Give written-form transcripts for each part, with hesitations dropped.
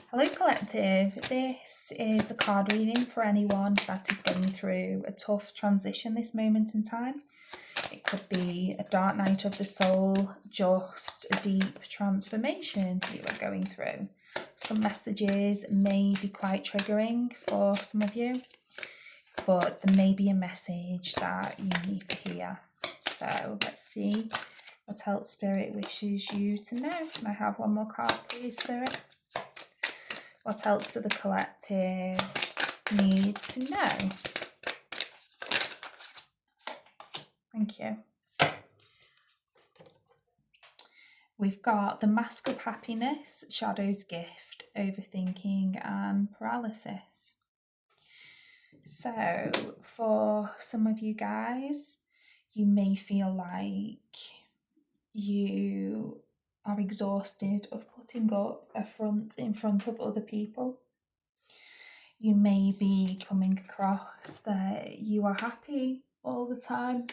Hello Collective, this is a card reading for anyone that is going through a tough transition this moment in time. It could be a dark night of the soul, just a deep transformation you are going through. Some messages may be quite triggering for some of you, but there may be a message that you need to hear. So let's see what else Spirit wishes you to know. Can I have one more card, please, Spirit? What else do the collective need to know? Thank you. We've got the Mask of Happiness, Shadow's Gift, Overthinking and Paralysis. So for some of you guys, you may feel like you are exhausted of putting up a front in front of other people. You may be coming across that you are happy all the time,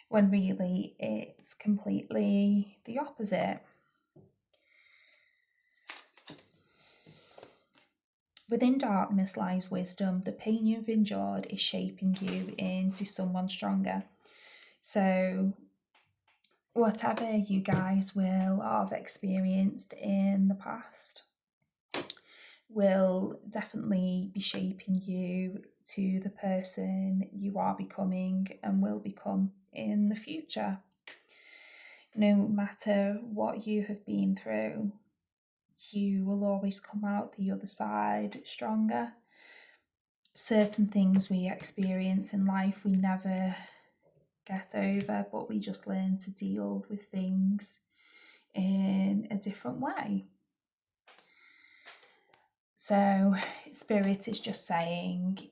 when really it's completely the opposite. Within darkness lies wisdom. The pain you've endured is shaping you into someone stronger. So whatever you guys will have experienced in the past will definitely be shaping you to the person you are becoming and will become in the future. No matter what you have been through, you will always come out the other side stronger. Certain things we experience in life we never get over, but we just learn to deal with things in a different way. So Spirit is just saying,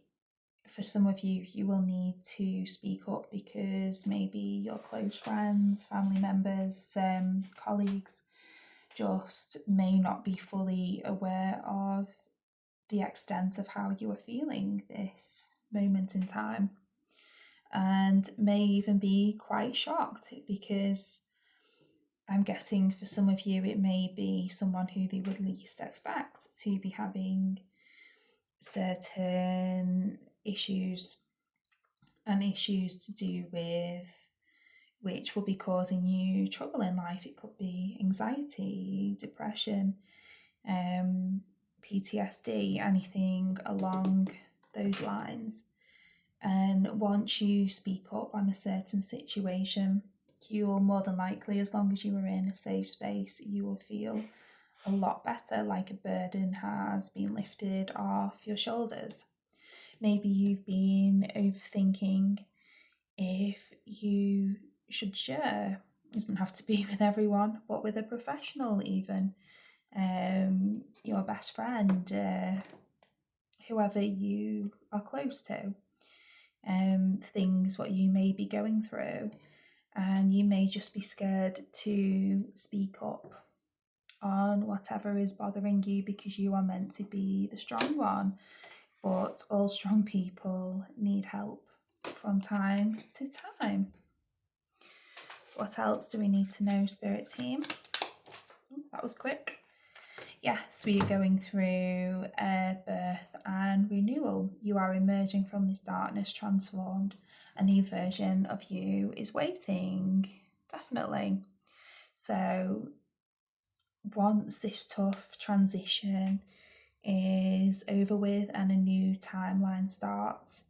for some of you, you will need to speak up because maybe your close friends, family members, colleagues just may not be fully aware of the extent of how you are feeling this moment in time, and may even be quite shocked because I'm getting for some of you it may be someone who they would least expect to be having certain issues and issues to do with which will be causing you trouble in life. It could be anxiety, depression, PTSD, anything along those lines. And once you speak up on a certain situation, you'll more than likely, as long as you are in a safe space, you will feel a lot better, like a burden has been lifted off your shoulders. Maybe you've been overthinking if you should share. It doesn't have to be with everyone, but with a professional even, your best friend, whoever you are close to, things what you may be going through, and you may just be scared to speak up on whatever is bothering you because you are meant to be the strong one, but all strong people need help from time to time. What else do we need to know, Spirit Team? That was quick. Yes, we are going through a birth and renewal. You are emerging from this darkness transformed. A new version of you is waiting, definitely. So once this tough transition is over with and a new timeline starts,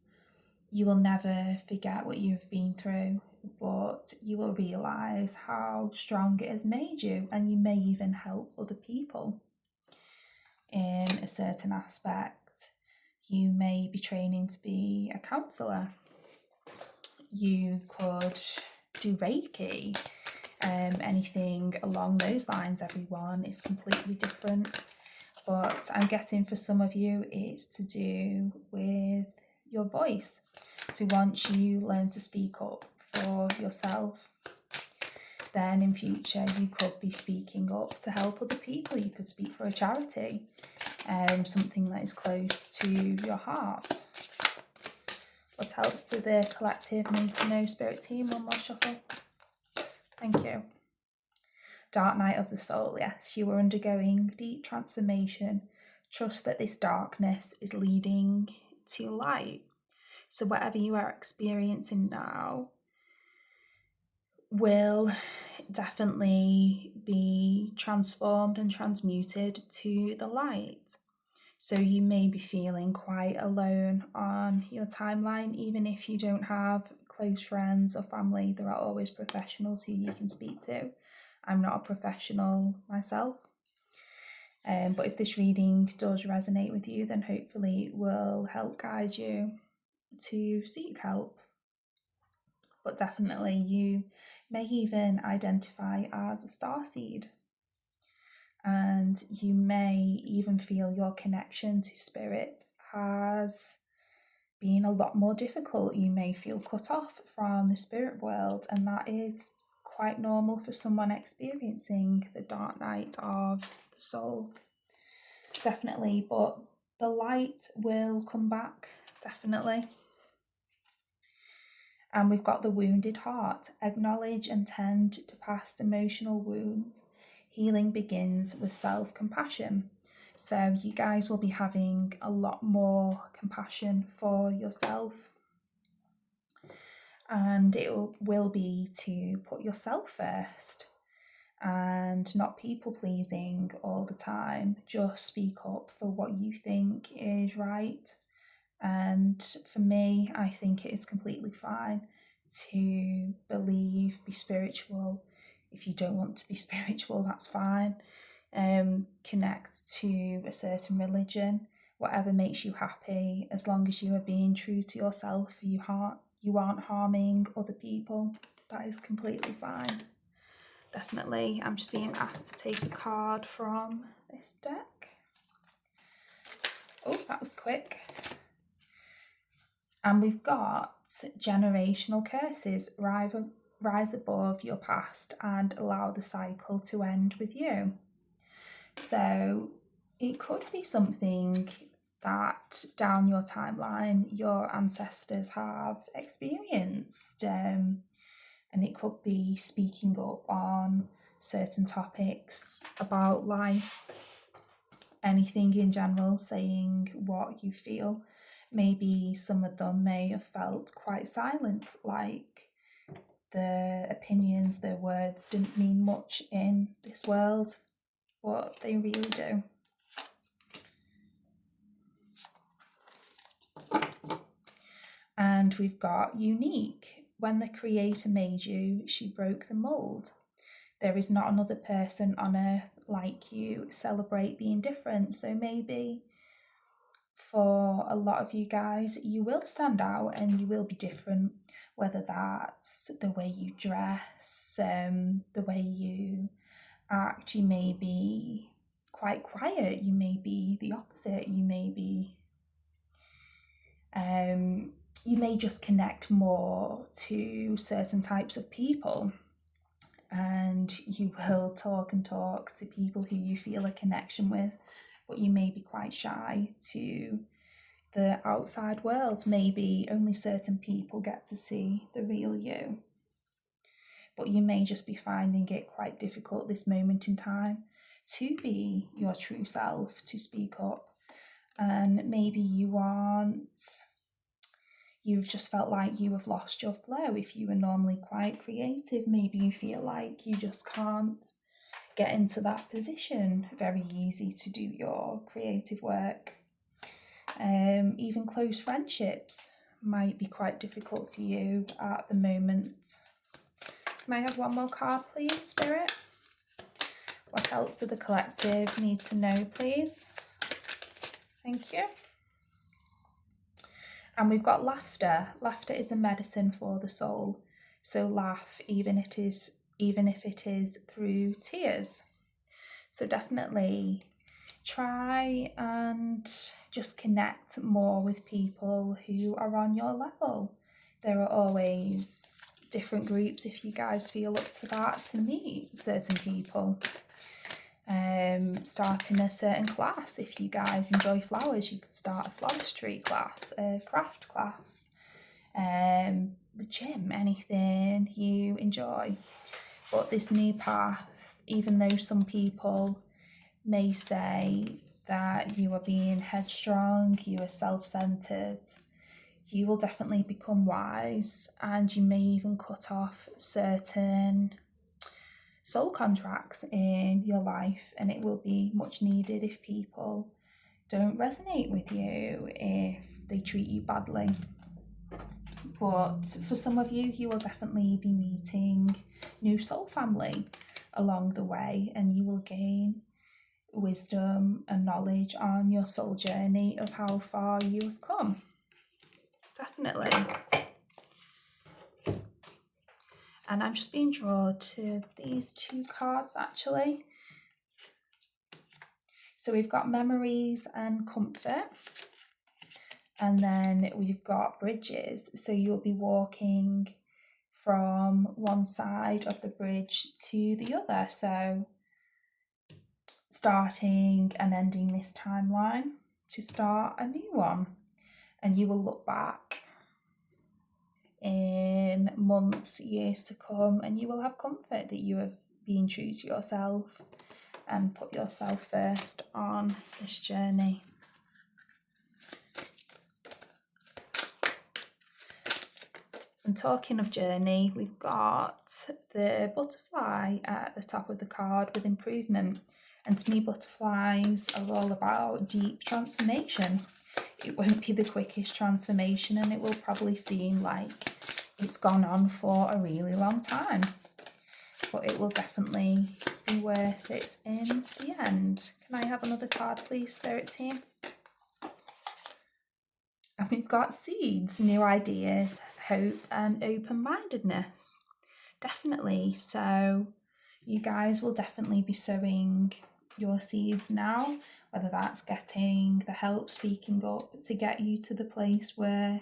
you will never forget what you've been through, but you will realise how strong it has made you, and you may even help other people in a certain aspect. You may be training to be a counsellor. You could do Reiki, anything along those lines. Everyone is completely different, but I'm getting for some of you it's to do with your voice. So once you learn to speak up for yourself, then in future you could be speaking up to help other people. You could speak for a charity, something that is close to your heart. What else do the collective need to know, Spirit Team? One more shuffle. Thank you. Dark night of the soul. Yes, you are undergoing deep transformation Trust that this darkness is leading to light. So whatever you are experiencing now will definitely be transformed and transmuted to the light. So you may be feeling quite alone on your timeline, even if you don't have close friends or family. There are always professionals who you can speak to. I'm not a professional myself. But if this reading does resonate with you, then hopefully it will help guide you to seek help. But definitely you may even identify as a starseed. And you may even feel your connection to spirit has been a lot more difficult. You may feel cut off from the spirit world, and that is quite normal for someone experiencing the dark night of the soul. Definitely, but the light will come back, definitely. And we've got the wounded heart. Acknowledge and tend to past emotional wounds. Healing begins with self-compassion. So you guys will be having a lot more compassion for yourself. And it will be to put yourself first and not people pleasing all the time. Just speak up for what you think is right. And for me, I think it is completely fine to believe, be spiritual. If you don't want to be spiritual, that's fine. Connect to a certain religion, whatever makes you happy, as long as you are being true to yourself, you aren't harming other people. That is completely fine. Definitely. I'm just being asked to take a card from this deck. Oh, that was quick. And we've got generational curses. Rise above your past and allow the cycle to end with you. So it could be something that down your timeline your ancestors have experienced. And it could be speaking up on certain topics about life, anything in general, saying what you feel. Maybe some of them may have felt quite silent, like their opinions, their words didn't mean much in this world, but they really do. And we've got unique. When the Creator made you, she broke the mold. There is not another person on earth like you. Celebrate being different. So maybe for a lot of you guys, you will stand out and you will be different, whether that's the way you dress, the way you act. You may be quite quiet, you may be the opposite, you may be you may just connect more to certain types of people, and you will talk to people who you feel a connection with, but you may be quite shy to the outside world. Maybe only certain people get to see the real you, but you may just be finding it quite difficult this moment in time to be your true self, to speak up. And maybe you've just felt like you have lost your flow. If you were normally quite creative, maybe you feel like you just can't get into that position. Very easy to do your creative work. Even close friendships might be quite difficult for you at the moment. Can I have one more card, please, Spirit? What else do the collective need to know, please? Thank you. And we've got laughter. Laughter is a medicine for the soul. So laugh, even if it is through tears. So definitely try and just connect more with people who are on your level. There are always different groups if you guys feel up to that, to meet certain people. Starting a certain class. If you guys enjoy flowers, you could start a floristry class, a craft class, the gym, anything you enjoy. But this new path, even though some people may say that you are being headstrong, you are self-centered, you will definitely become wise, and you may even cut off certain soul contracts in your life, and it will be much needed if people don't resonate with you, if they treat you badly. But for some of you, you will definitely be meeting new soul family along the way, and you will gain wisdom and knowledge on your soul journey of how far you have come. Definitely. And I'm just being drawn to these two cards actually. So we've got memories and comfort, and then we've got bridges. So you'll be walking from one side of the bridge to the other. So starting and ending this timeline to start a new one. And you will look back in months, years to come, and you will have comfort that you have been true to yourself and put yourself first on this journey. And talking of journey, we've got the butterfly at the top of the card with improvement. And to me, butterflies are all about deep transformation. It won't be the quickest transformation, and it will probably seem like it's gone on for a really long time. But it will definitely be worth it in the end. Can I have another card, please, Spirit Team? And we've got seeds, new ideas, hope, and open-mindedness. Definitely. So you guys will definitely be sowing your seeds now, whether that's getting the help, speaking up to get you to the place where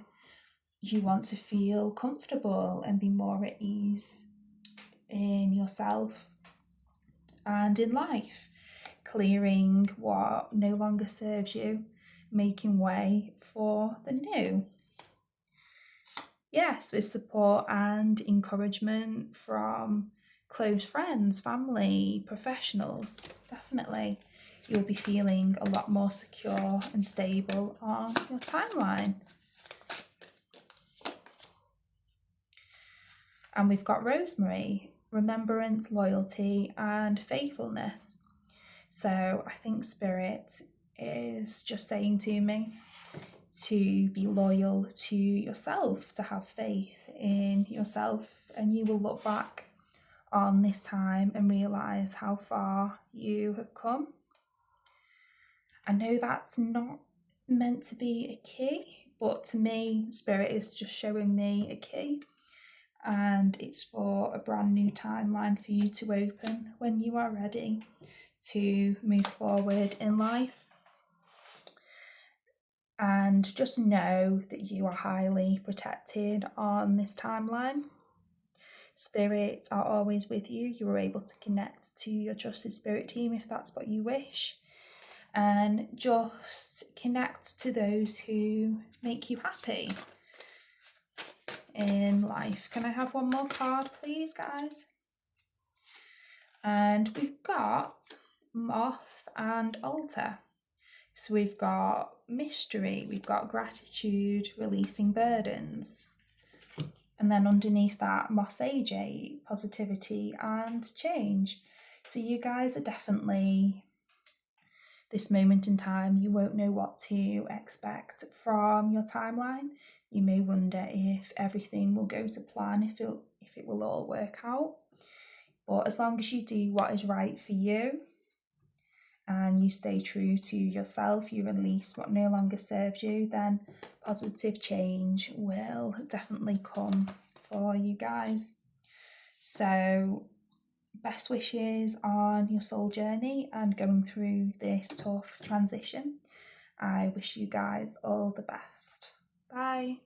you want to feel comfortable and be more at ease in yourself and in life, clearing what no longer serves you, making way for the new. Yes, with support and encouragement from close friends, family, professionals, definitely you'll be feeling a lot more secure and stable on your timeline. And we've got Rosemary, remembrance, loyalty, and faithfulness. So I think Spirit is just saying to me to be loyal to yourself, to have faith in yourself, and you will look back on this time and realise how far you have come. I know that's not meant to be a key, but to me, Spirit is just showing me a key, and it's for a brand new timeline for you to open when you are ready to move forward in life. And just know that you are highly protected on this timeline. Spirits are always with you. You are able to connect to your trusted spirit team if that's what you wish. And just connect to those who make you happy in life. Can I have one more card, please, guys? And we've got Moth and Altar. So we've got mystery, we've got gratitude, releasing burdens. And then underneath that, Moss AJ, positivity and change. So you guys are definitely, this moment in time, you won't know what to expect from your timeline. You may wonder if everything will go to plan, if it will all work out. But as long as you do what is right for you, and you stay true to yourself, you release what no longer serves you, then positive change will definitely come for you guys. So best wishes on your soul journey and going through this tough transition. I wish you guys all the best. Bye.